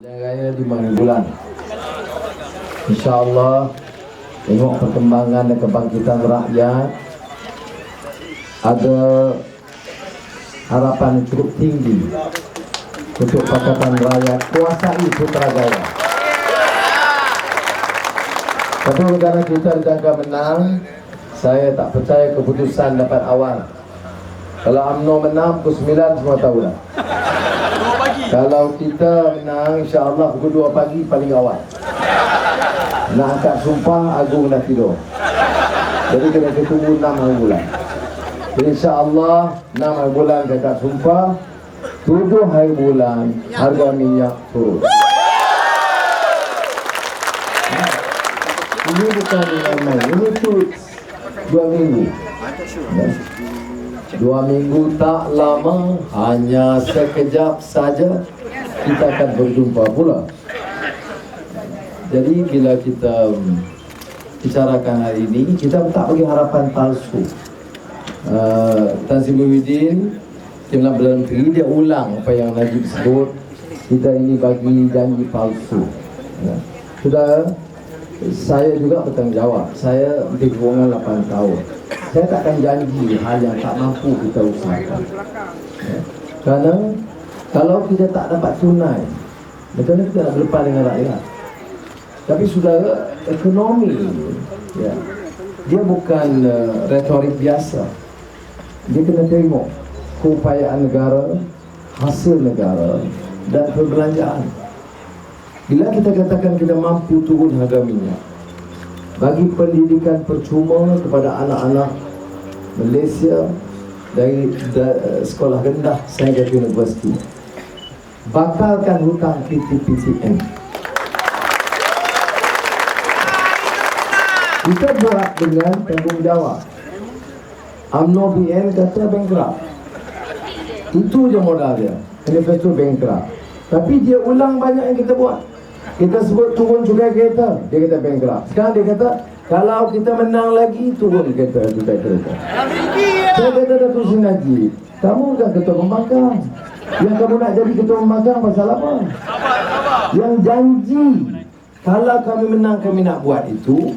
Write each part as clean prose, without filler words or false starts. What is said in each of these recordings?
Raya di mana bulan? InsyaAllah tengok perkembangan dan kebangkitan rakyat, ada harapan cukup tinggi untuk Pakatan Rakyat kuasai Putrajaya. Tapi kerana kita dijangka menang, saya tak percaya keputusan dapat awal. Kalau UMNO menang pukul 9 semua tahu dah. Kalau kita menang, insyaAllah pukul 2 pagi paling awal. Nak angkat sumpah, Agung dah tidur. Jadi kena tunggu 6 hari bulan. Jadi insyaAllah 6 hari bulan kita angkat sumpah, 7 hari bulan harga minyak turun. Ini bukan main, ini tu 2 minggu. 2 minggu tak lama, hanya sekejap saja kita akan berjumpa pula. Jadi bila kita bicarakan hari ini, kita tak bagi harapan palsu. Tan Sri Muhyiddin, Timbalan Perdana Menteri, dia ulang apa yang Najib sebut, kita ini bagi janji palsu. Sudah, saya juga bertanggungjawab. Saya di Keuangan 8 tahun. Saya tak akan janji hal yang tak mampu kita usahakan. Kerana kalau kita tak dapat tunai, macam mana kita nak berlepas dengan rakyat? Tapi saudara, ekonomi ya, dia bukan retorik biasa. Dia kena tengok keupayaan negara, hasil negara dan perbelanjaan. Bila kita katakan kita mampu turun harga minyak, bagi pendidikan percuma kepada anak-anak Malaysia dari sekolah rendah sehingga ke universiti, batalkan hutang PTPTN. Kita buat dengan tanggungjawab. UMNO BN kata bankrupt. Itu je modal dia, manifesto bankrupt. Tapi dia ulang banyak yang kita buat. Kita sebut turun cukai kereta, dia kata bankrupt. Sekarang dia kata kalau kita menang lagi, turun cukai kereta. Saya kata Datuk Seri Najib, kamu bukan ketua pembangkang. Yang kamu nak jadi ketua pembangkang pasal apa? Yang janji kalau kami menang, kami nak buat itu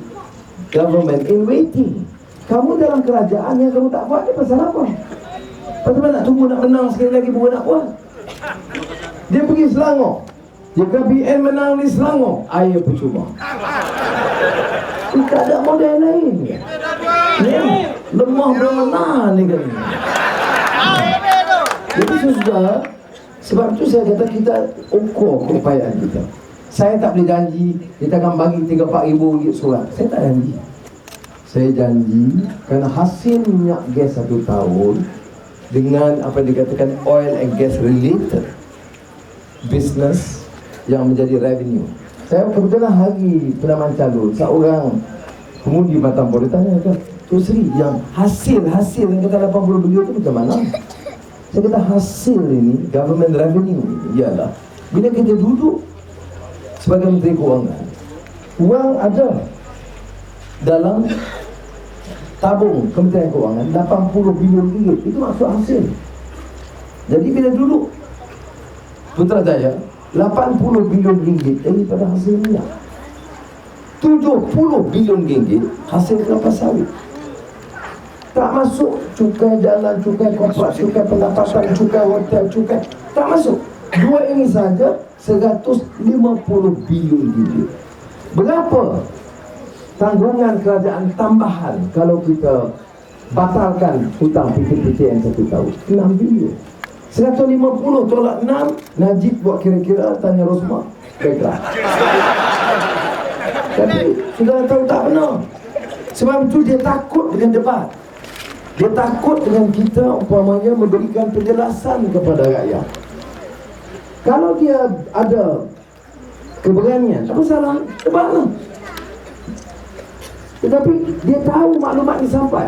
government in waiting. Kamu dalam kerajaan yang kamu tak buat ni pasal apa? Pasal mana nak tunggu nak menang sekali lagi baru nak buat? Dia pergi Selangor. Jika BN menang di Selangor, air percuma. Tak ada model lain. Ya, lemah bermenang ni kan. Jadi sudah, sebab itu saya kata kita ukur keupayaan kita. Saya tak boleh janji kita akan bagi 3-4 ribu ringgit surat. Saya tak janji. Saya janji kerana hasil minyak gas 1 tahun dengan apa dikatakan oil and gas related business yang menjadi revenue. Saya kebetulan hari penamaan calon, seorang pengundi Batam boleh tanya kan, Tu Sri, yang hasil yang kata 80 bilion itu macam mana? Saya kata hasil ini, government revenue ini ialah bila kita duduk sebagai Menteri Keuangan, wang ada dalam tabung Kementerian Keuangan 80 bilion ringgit, itu maksud hasil. Jadi bila duduk Putrajaya 80 bilion ringgit daripada hasil minyak, 70 bilion ringgit hasil kelapa sawit. Tak masuk cukai jalan, cukai kontrak, cukai pendapatan, cukai hotel, cukai, tak masuk. Dua ini saja 150 bilion ringgit. Berapa tanggungan kerajaan tambahan kalau kita batalkan hutang PTPTN 1 tahun? 6 bilion. 150 tolak 6, Najib buat kira-kira, tanya Rosmah, baiklah. Tapi sudah tahu tak benar. Sebab itu dia takut dengan debat. Dia takut dengan kita umpamanya memberikan penjelasan kepada rakyat. Kalau dia ada keberanian, tak masalah, debatlah. Tetapi dia tahu maklumat ini sampai.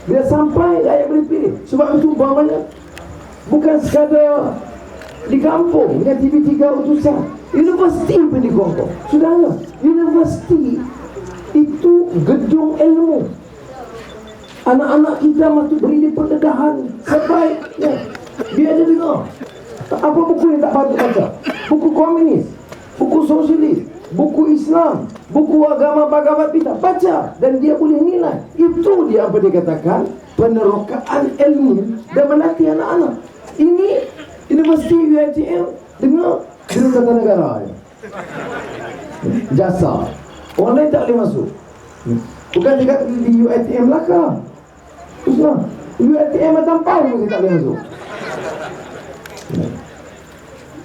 Bila sampai, rakyat boleh pilih. Sebab itu umpamanya bukan sekadar di kampung dengan TV3 utusan, universiti pun dikongkong. Sudahlah, universiti itu gedung ilmu. Anak-anak kita masuk beri di pendedahan sebaiknya. Biar dia dengar Apa buku yang tak patut baca? Buku komunis, buku sosialis, buku Islam, buku agama Bhagavad Gita. Baca dan dia boleh nilai. Itu dia apa dia katakan, penerokaan ilmu dan melatih anak-anak. Ini Universiti UiTM dengar tata negara ya. Jasa. Orang lain tak boleh masuk. Bukan dekat di UiTM Melaka. Teruslah UiTM Tampau pun tak boleh masuk.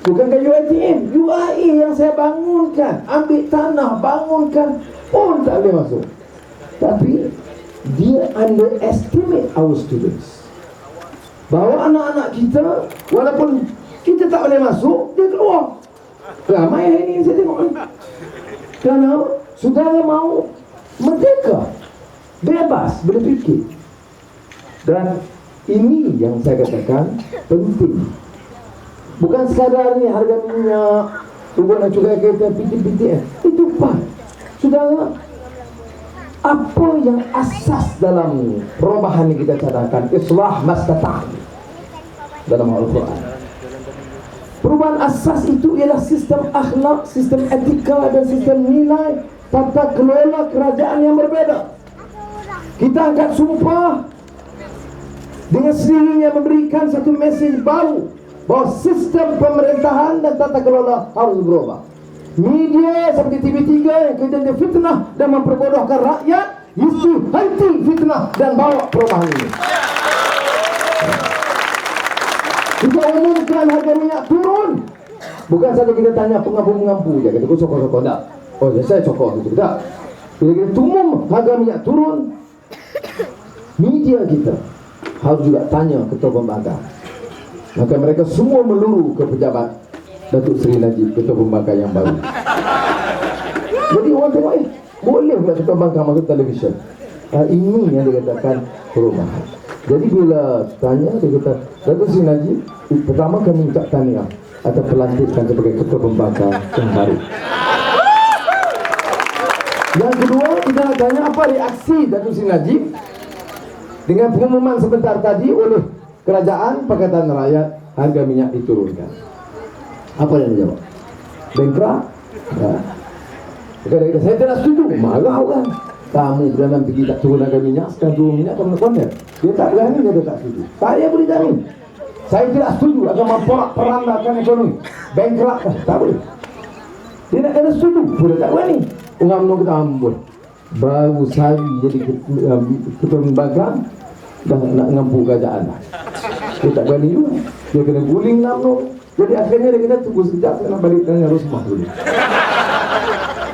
Bukan ke UiTM, UAE yang saya bangunkan, ambil tanah, bangunkan pun tak boleh masuk. Tapi dia underestimate our students. Bahawa anak-anak kita, walaupun kita tak boleh masuk, dia keluar. Ramai hari ini saya tengok ni. Kerana saudara mau merdeka, bebas berfikir. Dan ini yang saya katakan penting. Bukan sekadar ni harga minyak, turun dan cukai kereta, PTPTN. Itu pak. Saudara, apa yang asas dalam perubahan yang kita cadangkan? Islah mastata' dalam Al-Quran. Perubahan asas itu ialah sistem akhlak, sistem etika dan sistem nilai, tata kelola kerajaan yang berbeza. Kita angkat sumpah dengan sendirinya memberikan satu mesej baru bahawa sistem pemerintahan dan tata kelola harus berubah. Media seperti TV3 yang kerjanya fitnah dan memperbodohkan rakyat, mesti henti fitnah dan bawa perubahan ini. Kita umumkan harga minyak turun. Bukan saja kita tanya pengampu-pengampu je, kita sokong-sokong tak. Oh ya, saya sokong itu tak. Bila kita umum harga minyak turun, media kita harus juga tanya ketua pembangkang. Maka mereka semua meluru ke pejabat Datuk Seri Najib, ketua pembangkang yang baru. Jadi orang tengok, boleh pula ketua pembangkang masuk televisyen. Ini yang dikatakan perubahan. Jadi bila tanya, dia kata, Datuk Seri Najib, pertama kami ucap tahniah atas pelantikan sebagai ketua pembangkang yang baru. Yang kedua, kita nak tanya apa reaksi Datuk Seri Najib dengan pengumuman sebentar tadi oleh kerajaan Pakatan Rakyat harga minyak diturunkan. Apa yang dia jawab? Bengkrak? Ya. Kata-kata, saya tidak setuju. Marah orang. Kamu dalam pergi tak turun harga minyak, sekarang turun minyak, kamu nak konek. Dia tak berani, dia tak setuju. Saya boleh jamin. Saya tidak setuju akan memporak-perandakan ekonomi. Bengkrak, tak boleh. Dia nak kena setuju, boleh tak berani. Orang menurut kita ambul. Baru sehari jadi ketua pembangkang, dah nak ngampu kerajaan lah. Dia tak berani juga. Dia kena guling UMNO. Jadi akhirnya dia kena tunggu sekejap, saya nak balik dengan Rosmah dulu.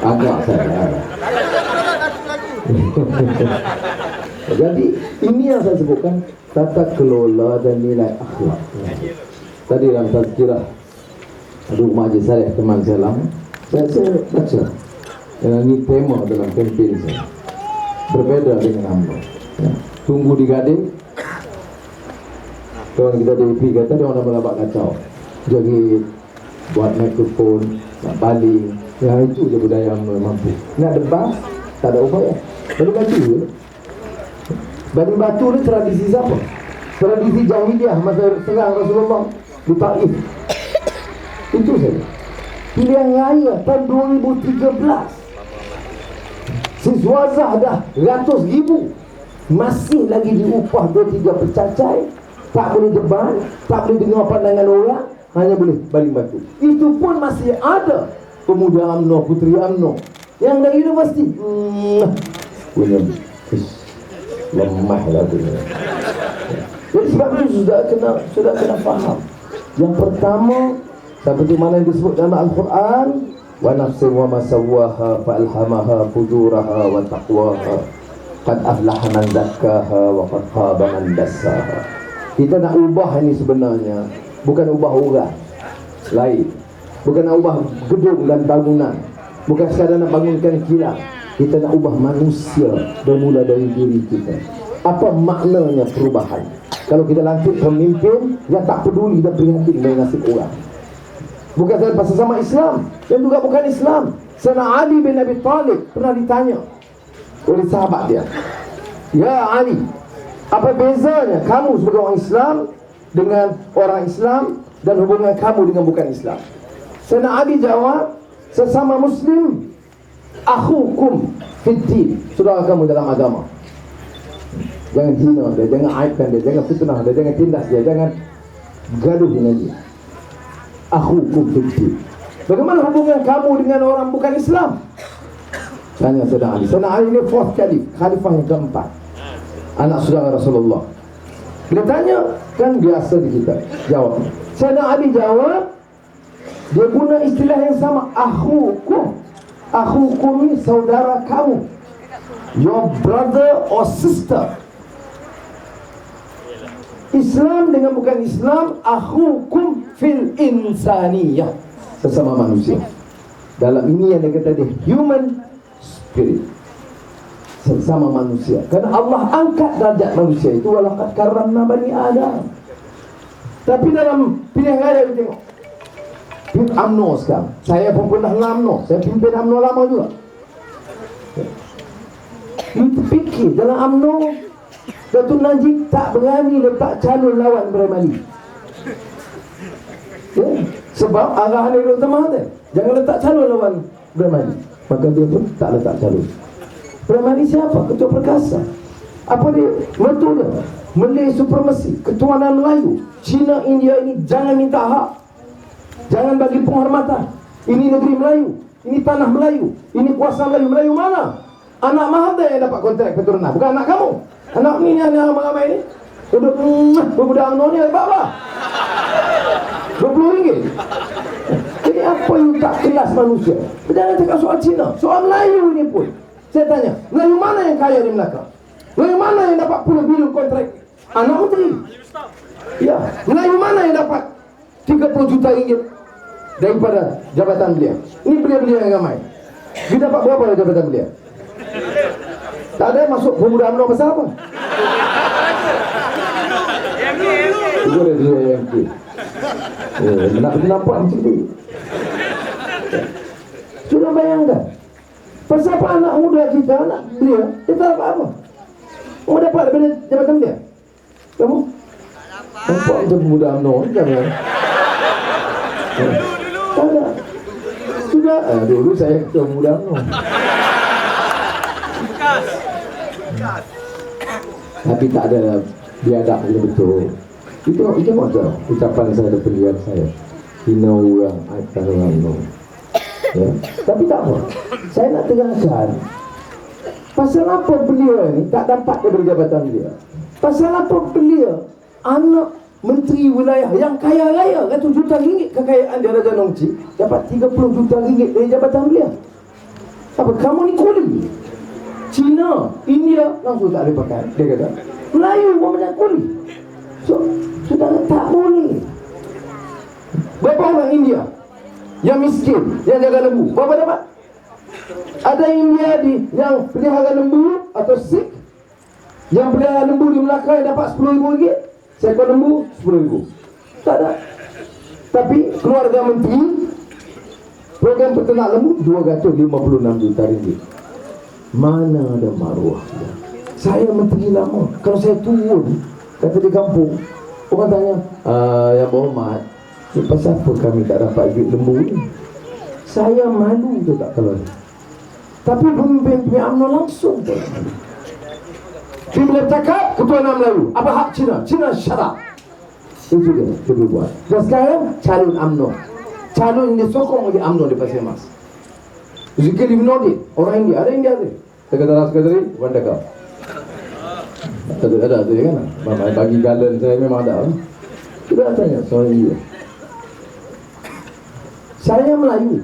Agak saya. Jadi ini yang saya sebutkan, tata kelola dan nilai akhlak. Tadi dalam tazkirah Aduh Majlis Saleh teman saya lama, saya baca ini tema dalam kempen saya. Berbeda dengan UMNO. Ya. Tunggu di Gading. Kawan kita DP kata dia orang nak kacau. Jadi buat mikrofon, nak baling. Ya itu je budaya UMNO mampu. Nak debat, tak ada upaya. Baru batu je. Baling batu ni tradisi siapa? Tradisi jahiliah masa serang Rasulullah di Taif. Itu saja. Pilihan raya tahun 2013. Siswazah dah ratus ribu, masih lagi diupah 2-3 percacai, tak boleh debat, tak boleh dengar pandangan orang, hanya boleh baling batu. Itu pun masih ada pemuda UMNO, puteri UMNO yang dari universiti. Punya lemah lah punya. Jadi sebab itu sudah kena faham. Yang pertama, seperti mana yang disebut dalam Al-Quran, wa nafsin wa ma sawwaha fa alhamaha fujuraha wa taqwaha qad aflaha man zakkaha wa qad khaba man dassaha. Kita nak ubah ini sebenarnya bukan ubah orang lain, bukan nak ubah gedung dan bangunan, bukan sekadar nak bangunkan kilang. Kita nak ubah manusia bermula dari diri kita. Apa maknanya perubahan? Kalau kita lantik pemimpin yang tak peduli dan prihatin dengan nasib orang. Bukan sahaja pasal sama Islam, dan juga bukan Islam. Sayyidina Ali bin Abi Talib pernah ditanya oleh sahabat dia, "Ya Ali, apa bezanya kamu sebagai orang Islam dengan orang Islam dan hubungan kamu dengan bukan Islam? Sayyidina Ali jawab, sesama Muslim, akhukum fiddin, saudara kamu dalam agama. Jangan hina dia, jangan aibkan dia, jangan fitnah dia, jangan tindas dia, jangan gaduh dengan dia. Akhukum fiddin. Bagaimana hubungan kamu dengan orang bukan Islam? Tanya Sayyidina Ali. Sayyidina Ali ini fourth khalifah yang keempat, anak saudara Rasulullah. Bila tanya, kan biasa di kita jawab. Sayyidina Ali jawab, dia guna istilah yang sama, akhukum. Akhukum ni saudara kamu, your brother or sister. Islam dengan bukan Islam, akhukum fil insaniyah, sesama manusia. Dalam ini yang dia kata dia human spirit, sesama manusia. Karena Allah angkat darjat manusia itu, walaqad karramna bani Adam. Tapi dalam pilihan raya kita tengok UMNO sekarang. Saya pun pernah UMNO, saya pimpin UMNO lama juga. Itu fikir dalam UMNO, Datuk Najib tak berani letak calon lawan Ibrahim Ali. Sebab arahan dari Dr. Mahathir, jangan letak calon lawan Ibrahim Ali. Maka dia pun tak letak calon. Ibrahim Ali siapa? Ketua Perkasa. Apa dia? Betul dia Malay supremasi, ketuanan Melayu. China, India ini jangan minta hak, jangan bagi penghormatan. Ini negeri Melayu, ini tanah Melayu, ini kuasa Melayu. Melayu mana? Anak Mahathir yang dapat kontrak Petronas, bukan anak kamu. Anak ni anak ramai-ramai ni duduk berbudak UMNO ni dapat apa? RM20. Jadi apa yang tak kelas manusia? Jangan cakap soal Cina, soal Melayu ni pun. Saya tanya, Melayu mana yang kaya di Melaka? Melayu mana yang dapat puluh bilion kontrak anak menteri? Ya, Melayu mana yang dapat 30 juta ringgit daripada jabatan beliau? Ini beliau-beliau yang ramai. Dia dapat berapa dari jabatan beliau? Tak ada masuk pemuda UMNO pasal apa? Itu ada dia yang MK. Nak nampak macam ni. Sudah bayangkan, pasal apa anak muda kita, anak beliau, dia tak dapat apa? Mau dapat daripada jabatan beliau? Kamu? Nampak macam pemuda UMNO ni jangan. Tak ada. Sudah, dulu saya ketua pemuda UMNO. Tapi tak ada biadab yang betul. Itu macam ucapan saya ada pendiam saya, hina orang, aibkan orang no. Ya. Tapi tak apa, saya nak terangkan pasal apa beliau ni tak dapat daripada jabatan beliau. Pasal apa beliau anak menteri wilayah yang kaya raya, ratus juta ringgit kekayaan dia, Raja Nongci, dapat 30 juta ringgit dari jabatan beliau. Apa kamu ni kuli? China, India langsung tak boleh pakai. Dia kata Melayu pun banyak kuli. So, saudara tak boleh. Berapa orang India yang miskin, yang jaga lembu, berapa dapat? Ada India yang pelihara lembu atau Sikh, yang pelihara lembu di Melaka yang dapat RM10,000, seekor lembu RM10,000. Tak ada. Tapi keluarga menteri program peternak lembu RM256 juta. Mana ada maruah dia? Saya menteri lama, kalau saya turun kata di kampung, orang tanya, yang berhormat, pasal apa kami tak dapat duit lembu ni? Saya malu tu tak kalau ni. Tapi pemimpin UMNO langsung tu. Dia bila cakap ketuanan Melayu, apa hak Cina? Cina shut up. Itu dia buat. Dan sekarang calon UMNO, calon yang disokong oleh UMNO di Pasir Mas, Zikir Ibn Nodi, orang India, ada India tu. Sekretari, Wandaka. Ada tu kan? Bagi galen saya memang ada. Sudah tanya soal India. Saya Melayu.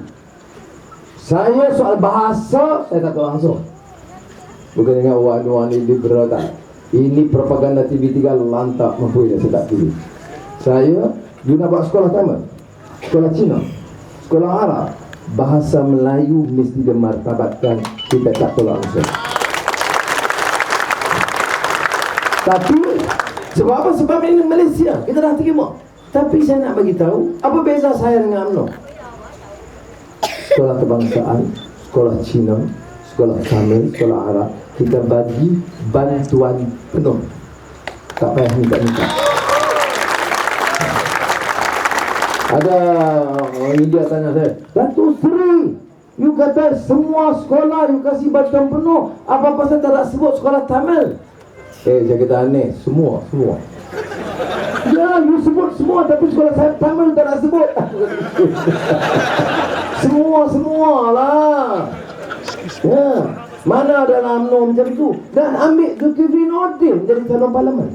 Saya soal bahasa saya tak tahu langsung. Bukan dengan wani liberal tak. Ini propaganda TV3 lantak mempunyai saya tak pilih. Saya guna buat sekolah Tamil, sekolah Cina, sekolah Arab. Bahasa Melayu mesti dimartabatkan, kita tak tolak langsung. Tapi sebab apa? Sebab ini Malaysia, kita dah terima. Tapi saya nak bagi tahu apa beza saya dengan UMNO. Sekolah kebangsaan, sekolah Cina, sekolah Tamil, sekolah Arab, kita bagi bantuan penuh, tak payah minta-minta. Ada media tanya saya, Datuk Seri, you kata semua sekolah you kasih bacaan penuh, apa pasal tak nak sebut sekolah Tamil? Saya kata aneh, semua. Ya, you sebut semua, tapi sekolah saya Tamil tak nak sebut. Semua lah. Ya, mana ada UMNO macam itu? Dan ambil Zulkifli Nordin jadi calon parlimen.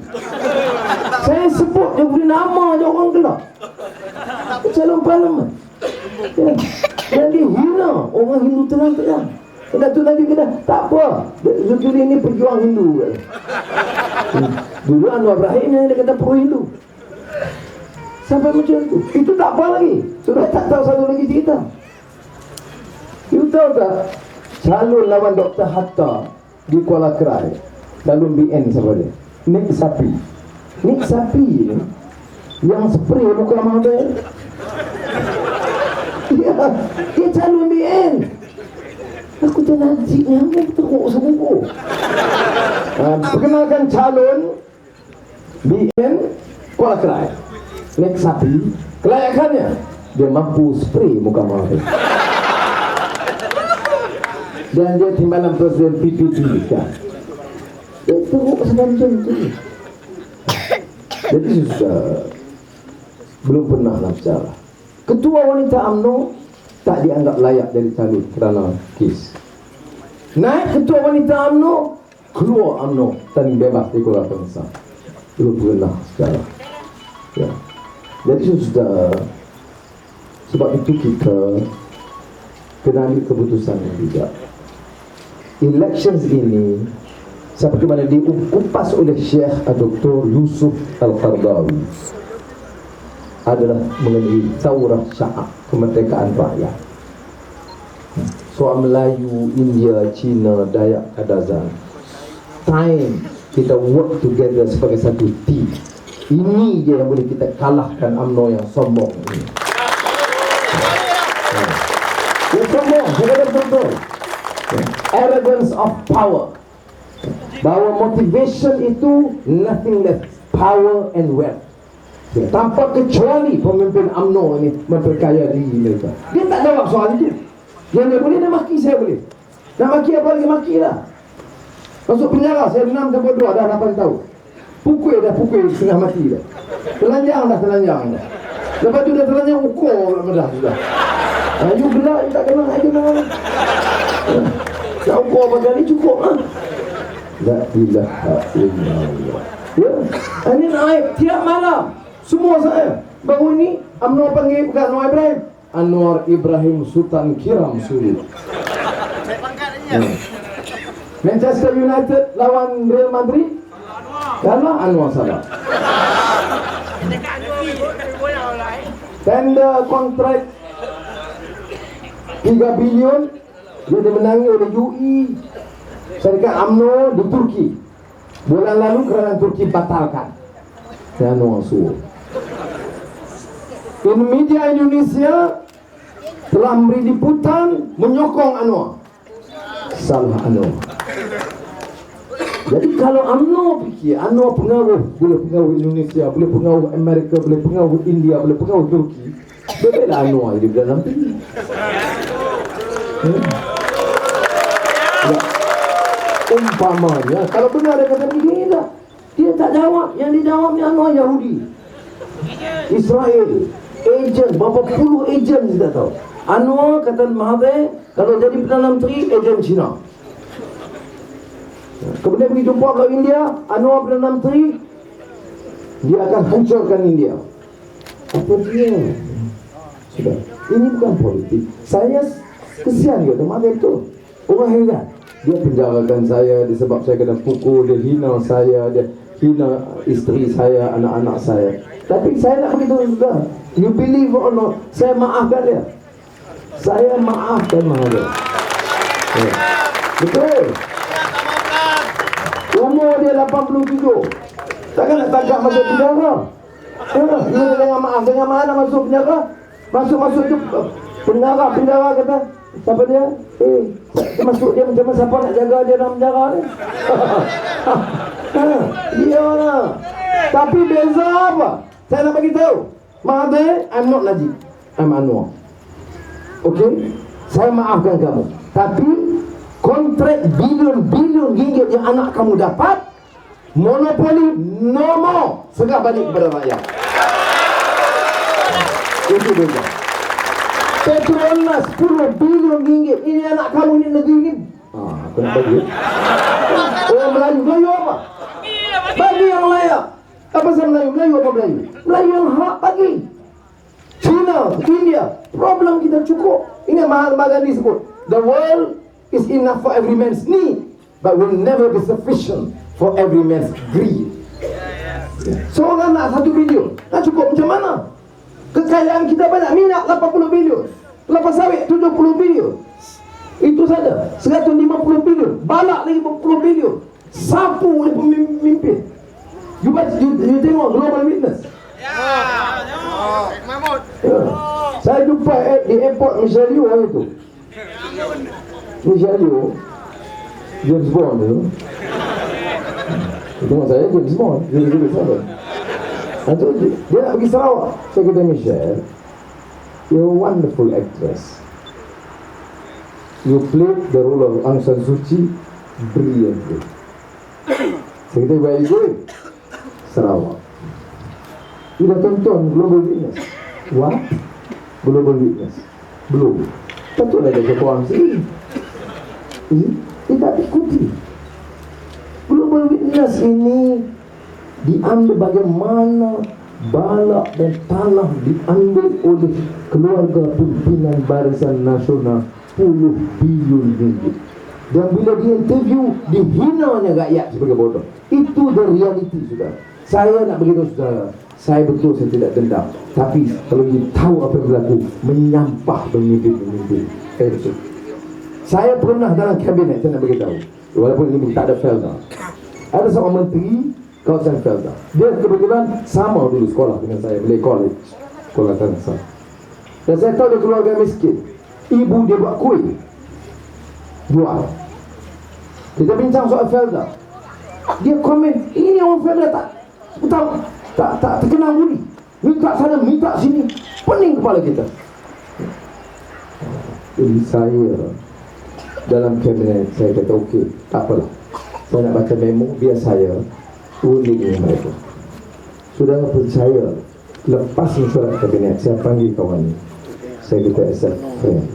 Saya sebut dia beri nama je orang gelap. Calon parlimen. Ya. Dan dia hina orang Hindu terang-terang. Datuk Najib kata, tak apa, Zulkifli ini pejuang Hindu. Dulu Anwar Ibrahim yang dia kata pro Hindu. Sampai macam itu. Itu tak apa lagi. Sudah tak tahu satu lagi cerita. You tahu tak, calon lawan Dr. Hatta di Kuala Krai, lalu BN siapa dia? Nik Sapi ni yang spray muka Mahathir. Ya, dia calon BN. Aku tak najib ni, aku teruk semua. Perkenalkan calon BN Kuala Krai, Nik Sapi. Kelayakannya, dia mampu spray muka Mahathir. Dan dia timbalan Presiden PPP kan. Dia teruk macam tu. Jadi sudah belum pernah nak bicara. Ketua wanita UMNO tak dianggap layak jadi calon kerana kes. Naik ketua wanita UMNO, keluar UMNO dan bebas di Kuala Kangsar. Belum pernah secara. Ya. Jadi sudah, sebab itu kita kena ambil keputusan yang bijak. Elections ini seperti mana dikupas oleh Syekh Dr. Yusuf Al-Qardawi adalah mengenai Taurah Syaak, kemerdekaan rakyat. Soal Melayu, India, Cina, Dayak, Kadazan. Time kita work together sebagai satu team. Ini je yang boleh kita kalahkan UMNO yang sombong ini. Yang sombong, bukan betul-betul. Arrogance of power. Bahawa motivation itu nothing less, power and wealth. Ya, tanpa kecuali pemimpin UMNO ini memperkaya diri mereka. Dia tak jawab soal itu. Yang dia boleh, dia maki saya boleh. Nak maki apa lagi, makilah. Masuk penjara, saya 6 sampai 2 dah 8 tahun. Pukul setengah mati dah. Telanjang dah. Lepas tu dah telanjang ukur dah sudah. You gelak, you tak kena, saya kena. Tak ukur apa kali cukup lah. La ilaha illallah. Ya, ini naik tiap malam. Semua saya. Baru ini UMNO panggil bukan Anwar Ibrahim, Anwar Ibrahim Sultan Kiram Suri. Manchester United lawan Real Madrid, kalah Anwar Salah. Tender kontrak 3 bilion dia dimenangi oleh UI, syarikat UMNO di Turki. Bulan lalu kerana Turki batalkan. Saya suruh. In media Indonesia telah memberi liputan menyokong Anwar. Salah Anwar. Jadi kalau UMNO fikir Anwar pengaruh, boleh pengaruh Indonesia, boleh pengaruh Amerika, boleh pengaruh India, boleh pengaruh Turki, berbeza Anwar di dalam ini. Ya. Umpamanya kalau benar dia kata begini lah, dia tak jawab. Yang dijawabnya Anwar Yahudi, Israel, agent, berapa puluh agent kita tahu. Anwar kata Mahathir kalau jadi Perdana Menteri, agent Cina. Kemudian pergi jumpa ke India, Anwar Perdana Menteri, dia akan hancurkan India. Apa dia? Sudah, ini bukan politik. Saya kesian juga Mahathir itu. Orang heran. Dia penjarakan saya disebab saya kena pukul, dia hina saya, dia hina isteri saya, anak-anak saya. Tapi saya nak begitu juga. You believe or not, saya maafkan dia. Saya maafkan Mahathir. Ya. Betul. Umur dia 87. Takkan nak tangkap masuk penjara. Ya, jangan maaf nak masuk penjara. Masuk tu penjara kata, siapa dia? Dia masuk dia macam mana, siapa nak jaga dia dalam penjara ni? Dia lah. Tapi beza apa? Saya nak bagi tahu. Mahathir, I'm not Najib, I'm Anwar. Okay, saya maafkan kamu, tapi kontrak bilion-bilion ringgit yang anak kamu dapat, monopoli no more, serah balik kepada rakyat. Itu dia. Petronas 10 bilion ringgit, ini anak kamu, ini negeri ini. Kena bagi. Orang Melayu apa? Bagi yang layak. Apa saya Melayu apa Melayu? Melayu yang hak bagi. China, India, problem kita cukup. Ini Mahatma Gandhi sebut, the world is enough for every man's need, but will never be sufficient for every man's greed. Seorang nak 1 bilion, nak cukup macam mana? Kekayaan kita banyak, minyak 80 bilion, kelapa sawit 70 bilion. Itu saja, 150 bilion, balak lagi 40 bilion. Sapu oleh pemimpin. You tengok Global Witness. Saya jumpa di airport Michelle Yeoh hari itu. Michelle Yeoh, James Bond tu. Tengok saya James Bond, dia sahabat. Nanti dia nak pergi Sarawak. Saya kata, Michelle, you're a wonderful actress. You played the role of Aung San Suu Kyi brilliantly. Saya kata, where are you going? Sarawak. You dah tonton Global Witness? What? Global Witness? Belum. Tentulah dia cakap orang sini. Dia tak ikuti. Global Witness ini diambil bagaimana balak dan tanah diambil oleh keluarga pimpinan Barisan Nasional puluh bilion ringgit. Dan bila dia interview, dihinanya rakyat sebagai bodoh. Itu the reality, saudara. Saya nak beritahu saudara, saya betul saya tidak dendam. Tapi kalau you tahu apa yang berlaku, menyampah pemimpin-pemimpin. Saya pernah dalam kabinet, saya nak beritahu. Walaupun ini tak ada Felda. Ada seorang menteri kawasan Felda. Dia kebetulan sama dulu sekolah dengan saya, Malay College, sekolah Tanah. Dan saya tahu dia keluarga miskin. Ibu dia buat kuih, jual. Kita bincang soal Felda. Dia komen, ini orang Felda tak terkenal budi. Minta sana, minta sini. Pening kepala kita. Jadi saya dalam kabinet, saya kata okey, tak apalah. Saya nak baca memo, biar saya unik dengan mereka. Saudara percaya, lepas surat kabinet, saya panggil kawan ni. Saya kata, as a friend,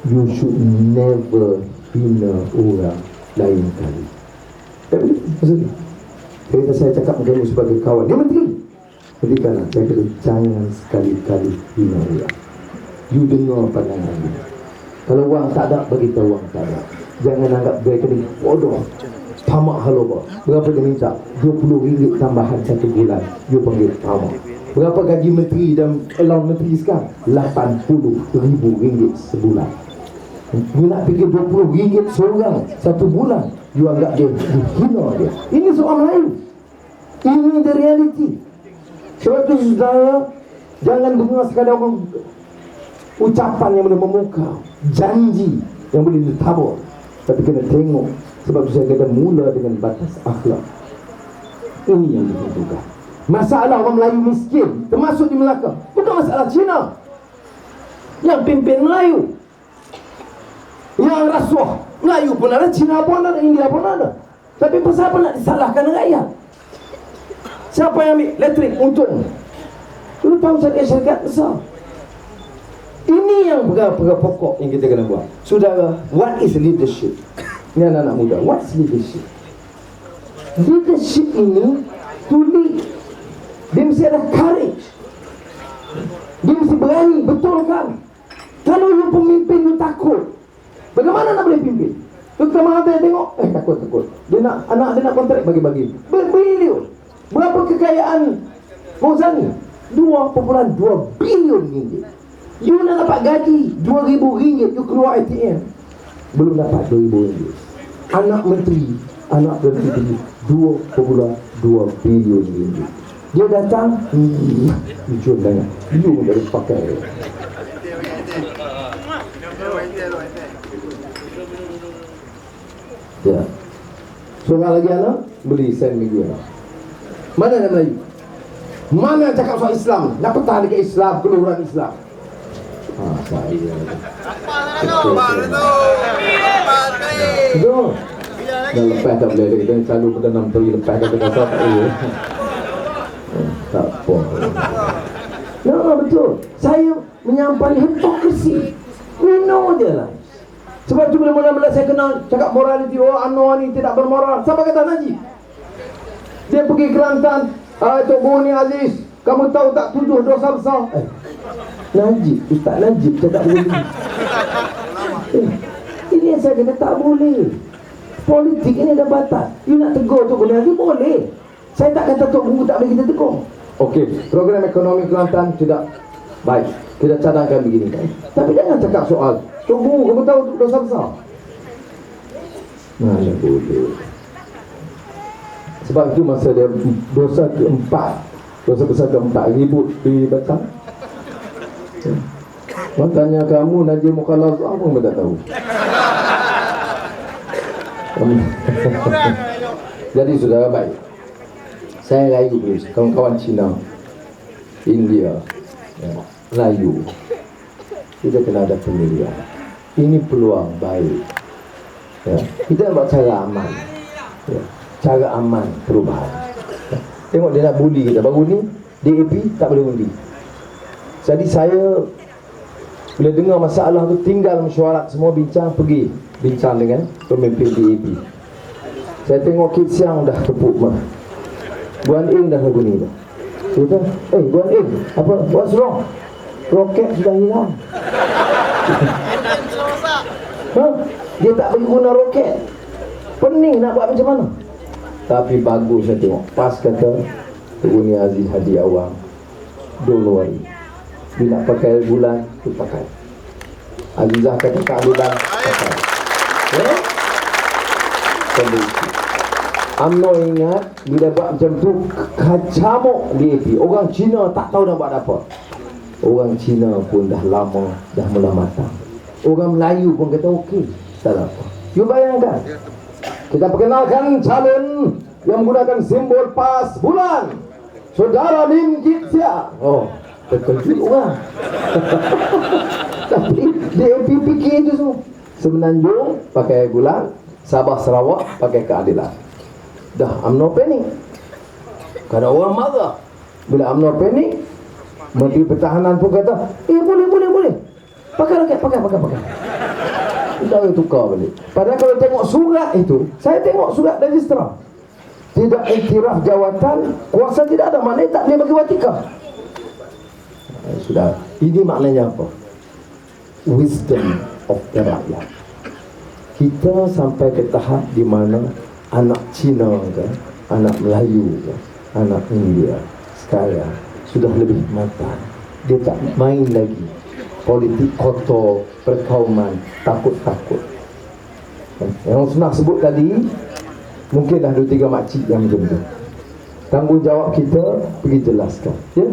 you should never hina orang lain kali. Tak boleh, maksudnya. Kerana saya cakap dengan sebagai kawan, dia menteri. Berikanlah, saya kata, jangan sekali-kali hina orang. You dengar pandangan dia. Kalau wang tak ada, beritahu wang tak ada. Jangan anggap mereka ni bodoh, tamak haloba. Berapa dia minta? RM20 tambahan 1 bulan. You panggil tamak. Berapa gaji menteri dan allowance menteri sekarang? RM80,000 sebulan. You nak fikir RM20 seorang 1 bulan, you anggap dia hina dia. Ini soal Melayu. Ini the reality. Sebab itu saudara, jangan dengar sekadar orang ucapan yang boleh memukau, janji yang boleh ditabur, tapi kena tengok. Sebab itu saya kata mula dengan batas akhlak. Ini yang ditentukan. Masalah orang Melayu miskin termasuk di Melaka bukan masalah Cina yang pimpin Melayu, yang rasuah Melayu pun ada, Cina pun ada, India pun ada. Tapi pasal apa nak disalahkan rakyat? Siapa yang ambil elektrik untung? Lu tahu syarikat besar. Ini yang perkara pokok yang kita kena buat. Saudara, what is leadership? Ini anak-anak muda, what's leadership? Leadership ini to lead. Dia mesti ada courage. Dia mesti berani, betul kan? Kalau you pemimpin, you takut, bagaimana nak boleh pimpin? Dr. Mahathir tengok, takut. Dia nak, anak dia nak kontrak bagi-bagi berbilion. Berapa kekayaan Mozani? 2.2 bilion ringgit. You nak dapat gaji RM2,000, you keluar ATM belum dapat RM2,000. Anak menteri, anak menteri 2.2 bilion ringgit. Dia datang, jujur dengan you dari pakai. Ya. Seorang lagi anak beli sen media. Mana yang Melayu? Mana yang cakap soal Islam? Nak pertahankan Islam, keluhuran Islam. Saya. Betul. Dah lepas tak boleh kita selalu pernah 6 tahun lepas kata tak boleh. Tak apa. Ya, betul. Saya menyampaikan hipokrasi. We know je lah. Sebab tu mula-mula saya kenal cakap morality. Oh, Anwar ni tidak bermoral. Siapa kata Najib? Dia pergi Kelantan. Tok Guru ni Aziz, kamu tahu tak 7 dosa besar? Najib, Ustaz Najib cakap begini. Ini yang saya kata tak boleh. Politik ini ada batas. You nak tegur Tok Guru Aziz boleh. Saya tak kata Tok Guru tak boleh kita tegur. Okey, program ekonomi Kelantan tidak baik. Kita cadangkan begini kan. Tapi jangan cakap soal Tok Guru, kamu tahu dosa besar? Mana boleh. Sebab itu masa dia dosa keempat, dosa besar keempat, ribut di Batam. Orang tanya kamu Najib Mukhalaf apa pun tak tahu. Jadi saudara baik, saya rayu please, kawan-kawan Cina, India, Melayu, kita kena ada pemilihan. Ini peluang baik. Kita buat cara aman. Cara aman perubahan. Tengok dia nak bully kita. Baru ni DAP tak boleh undi. Jadi saya bila dengar masalah tu tinggal mesyuarat semua bincang dengan pemimpin DAP. Saya tengok Kit Siang dah tepuk Guan Eng dah lagu ni dah. Dia kata, Guan Eng, apa? What's wrong? Roket sudah hilang. Dia tak bagi guna roket. Pening nak buat macam mana? Tapi bagus saya tengok. Pas kata Tok Guru Aziz Hadi Awang, don't worry, bila pakai bulan tu pakai. Azizah kata tak bulan pakai. UMNO ingat bila buat macam tu kacamuk DAP. Orang Cina tak tahu nak buat apa. Orang Cina pun dah lama dah mula matang. Orang Melayu pun kata okey, tak ada apa. You bayangkan, kita perkenalkan calon yang menggunakan simbol pas bulan, Saudara Lim Kit Siang. Oh, terkejut orang. Tapi DAP fikir itu semua. Semenanjung pakai bulan, Sabah Sarawak pakai keadilan. Dah UMNO panik. Kadang orang marah. Bila UMNO panik, Menteri Pertahanan pun kata, boleh. Pakai. Kita tukar balik. Padahal kalau tengok surat itu, saya tengok surat registrar, tidak iktiraf jawatan, kuasa tidak ada, maknanya tak boleh bagi watika. Sudah, ini maknanya apa? Wisdom of the rakyat. Kita sampai ke tahap di mana anak Cina ke, anak Melayu ke, anak India sekarang sudah lebih matang. Dia tak main lagi politik kotor, perkauman, takut-takut. Yang Sunah sebut tadi, mungkin dah 2-3 makcik yang macam tu. Tanggungjawab kita pergi jelaskan. Ya?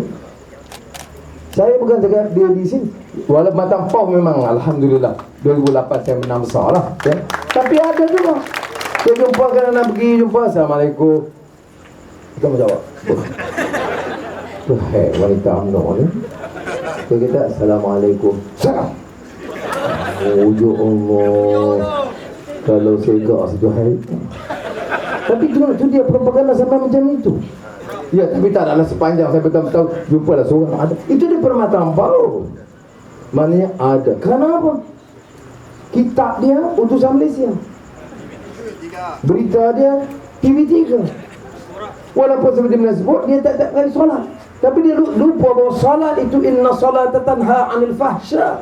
Saya bukan cakap dia di sini. Walaupun Matang Pau memang Alhamdulillah 2008 saya menang besar lah. Ya? Tapi ada juga. Saya jumpa kan nak pergi jumpa, Assalamualaikum. Kita menjawab. Hai wanita UMNO ni. Dia kata Assalamualaikum. Salam. Oh ya Allah, kalau saya gak satu hari. Tapi tu dia propaganda sampai macam itu. Ya, tapi tak adalah sepanjang saya betul-betul jumpa lah seorang ada. Itu dia permataan baru. Maknanya ada. Kenapa? Kitab dia utusan Malaysia, berita dia TV3. Walaupun seperti mana sebut, dia tak kali solat. Tapi dia lupa bahawa salat itu inna salata tanha 'anil fahsya.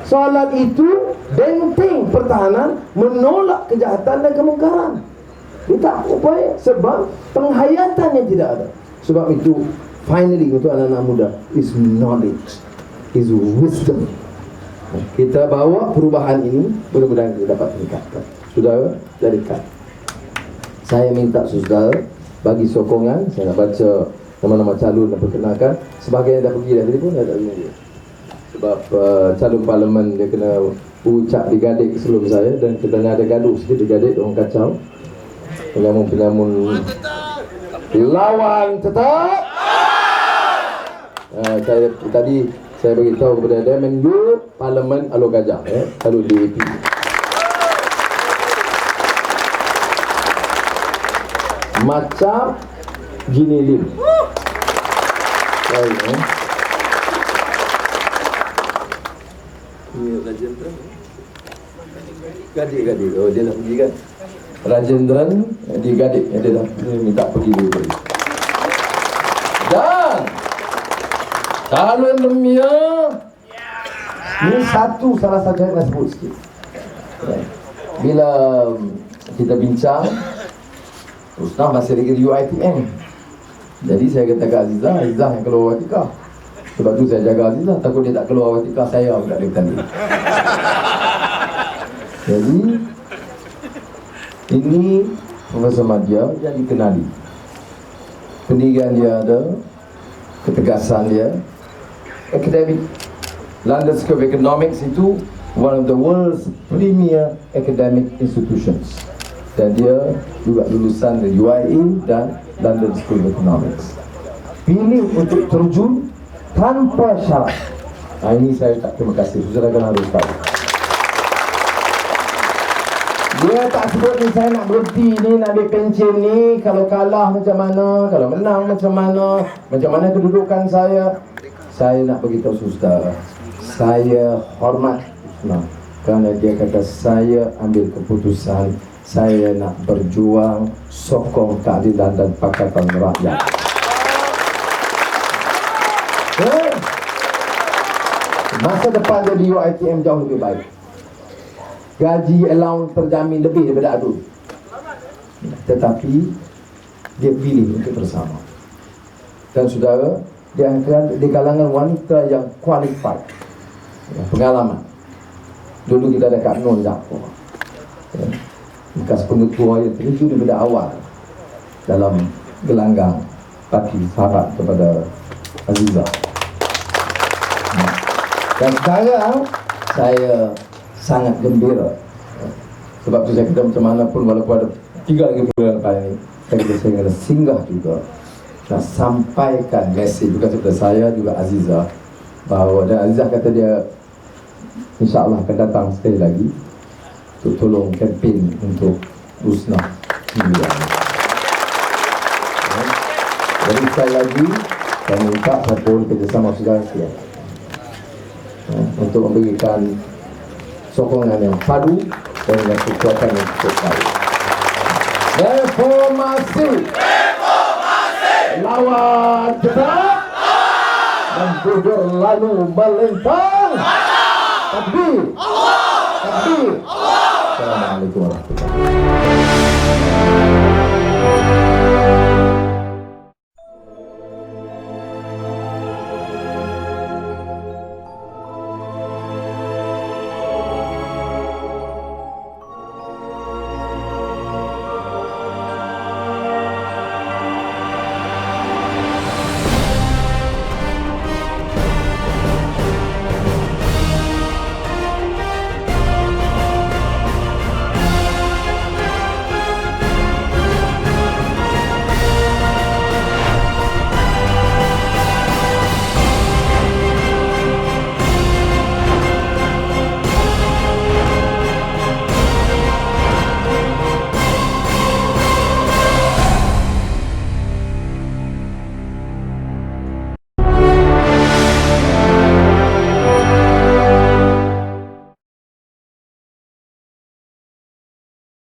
Salat itu benteng pertahanan menolak kejahatan dan kemungkaran. Dia tak upaya sebab penghayatan yang tidak ada. Sebab itu finally untuk anak-anak muda is knowledge, is wisdom. Kita bawa perubahan ini, mudah-mudahan kita dapat meningkatkan. Saudara, jadikan. Saya minta saudara bagi sokongan. Saya nak baca nama-nama calon dan perkenalkan. Sebahagian dah pergi dah tadi pun dah tak tunggu. Sebab calon parlimen dia kena ucap digadik sebelum saya. Dan kita ada gaduh sikit digadik, orang kacau. Penyamun lawan tetap. Tadi saya beritahu kepada dia menunjuk Parlimen Alor Gajah, kalau DAP. Macam Gini Lim. Gadik. Oh, dia nak pergi kan? Rajendran di Gadik. Dia dah minta pergi dulu. Dan calon Lemia ini salah satu yang nak sebut sikit. Bila kita bincang, Ustaz masih lagi di UiTM. Jadi saya kata ke Azizah yang keluar watikah. Sebab tu saya jaga Azizah, takut dia tak keluar watikah, saya pun tak boleh tanya. Jadi ini Profesor Madya yang dikenali. Pendidikan dia ada, ketegasan dia, akademik. London School of Economics itu one of the world's premier academic institutions. Dan dia juga lulusan dari UIA dan London School of Economics. Pilih untuk terjun tanpa syarat. Ini saya tak terima kasih. Saudara kan harus tahu. Dia tak sebut ni saya nak berhenti ni, nak ambil pencen ni. Kalau kalah macam mana, kalau menang macam mana kedudukan saya. Saya nak beritahu saudara, saya hormat kerana dia kata saya ambil keputusan, saya nak berjuang sokong keadilan dan pakatan rakyat. Masa depan dia di UiTM jauh lebih baik. Gaji allowance terjamin lebih daripada adun. Tetapi dia pilih untuk bersama. Dan saudara, dia akan di kalangan wanita yang qualified, pengalaman. Dulu kita ada Kak Non Jaafar, bekas pengetua yang terjun daripada awal dalam gelanggang parti sahabat kepada Azizah. Dan sekarang saya sangat gembira. Sebab tu saya kata macam mana pun, walaupun ada 3 lagi bulan lepas ini, saya kena singgah juga nak sampaikan mesej bukan kepada saya, juga Azizah, bahawa, dan Azizah kata dia insyaAllah akan datang sekali lagi untuk tolong kempen untuk Rusnah 9. Jadi sekali lagi saya minta satu kerjasama saudara sekalian untuk memberikan sokongan yang padu dan dengan kekuatan yang cukup baik. Reformasi lawan kita dan jujur lalu melintang. Takbir. Assalamualaikum warahmatullahi wabarakatuh.